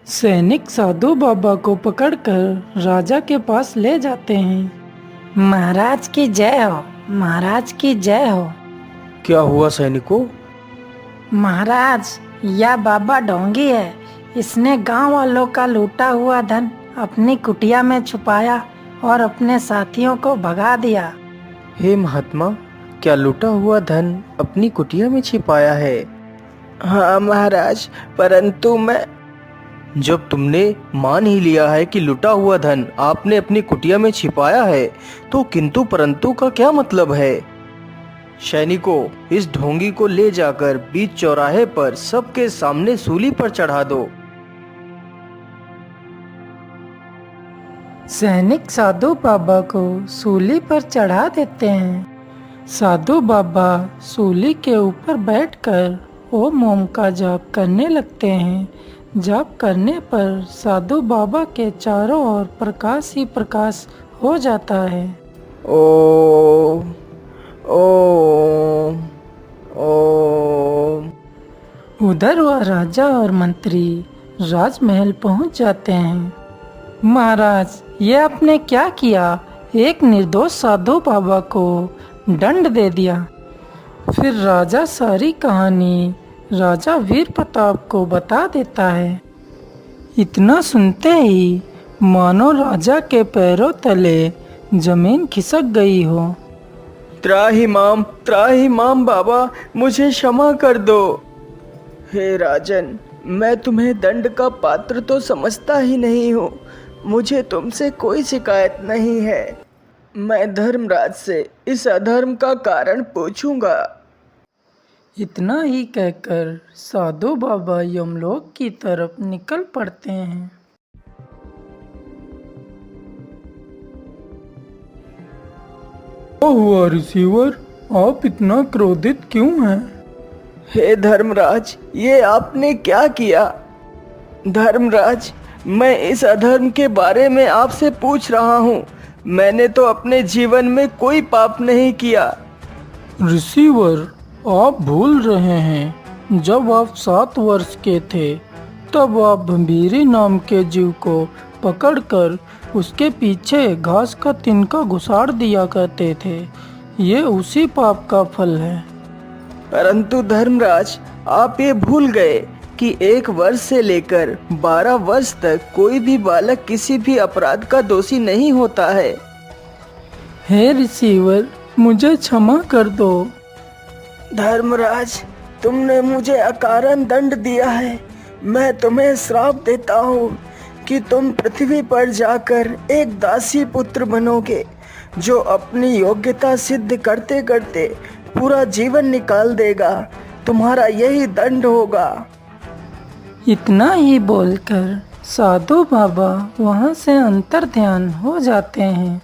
सैनिक साधु बाबा को पकड़कर राजा के पास ले जाते हैं। महाराज की जय हो, महाराज की जय हो। क्या हुआ सैनिकों? महाराज, यह बाबा ढोंगी है। इसने गांव वालों का लूटा हुआ धन अपनी कुटिया में छुपाया और अपने साथियों को भगा दिया। हे महात्मा, क्या लूटा हुआ धन अपनी कुटिया में छिपाया है? हाँ महाराज, परंतु जब तुमने मान ही लिया है कि लूटा हुआ धन आपने अपनी कुटिया में छिपाया है, तो किंतु परंतु का क्या मतलब है? सैनिकों, इस ढोंगी को ले जाकर बीच चौराहे पर सबके सामने सूली पर चढ़ा दो। सैनिक साधु बाबा को सूली पर चढ़ा देते हैं। साधु बाबा सूली के ऊपर बैठकर ओम ओम का जाप करने लगते हैं। जाप करने पर साधु बाबा के चारों ओर प्रकाश ही प्रकाश हो जाता है। ओम ओम ओम। उधर वह राजा और मंत्री राजमहल पहुंच जाते हैं। महाराज, ये आपने क्या किया? एक निर्दोष साधु बाबा को दंड दे दिया। फिर राजा सारी कहानी राजा वीर प्रताप को बता देता है। इतना सुनते ही मानो राजा के पैरों तले जमीन खिसक गई हो। त्राही माम बाबा, मुझे क्षमा कर दो। हे राजन, मैं तुम्हें दंड का पात्र तो समझता ही नहीं हूँ। मुझे तुमसे कोई शिकायत नहीं है। मैं धर्मराज से इस अधर्म का कारण पूछूंगा। इतना ही कहकर साधु बाबा यमलोक की तरफ निकल पड़ते हैं। क्या हुआ रिसीवर, आप इतना क्रोधित क्यों हैं? हे धर्मराज, ये आपने क्या किया? धर्मराज, मैं इस अधर्म के बारे में आपसे पूछ रहा हूँ। मैंने तो अपने जीवन में कोई पाप नहीं किया। रिसीवर, आप भूल रहे हैं, जब आप 7 वर्ष के थे तब आप भंभीरी नाम के जीव को पकड़कर उसके पीछे घास का तिनका घुसाड़ दिया करते थे। ये उसी पाप का फल है। परंतु धर्मराज, आप ये भूल गए कि 1 वर्ष से लेकर 12 वर्ष तक कोई भी बालक किसी भी अपराध का दोषी नहीं होता है। हे रिसीवर, मुझे क्षमा कर दो। धर्मराज, तुमने मुझे अकारण दंड दिया है। मैं तुम्हें श्राप देता हूँ कि तुम पृथ्वी पर जाकर एक दासी पुत्र बनोगे, जो अपनी योग्यता सिद्ध करते करते पूरा जीवन निकाल देगा। तुम्हारा यही दंड होगा। इतना ही बोलकर साधु बाबा वहाँ से अंतर ध्यान हो जाते हैं।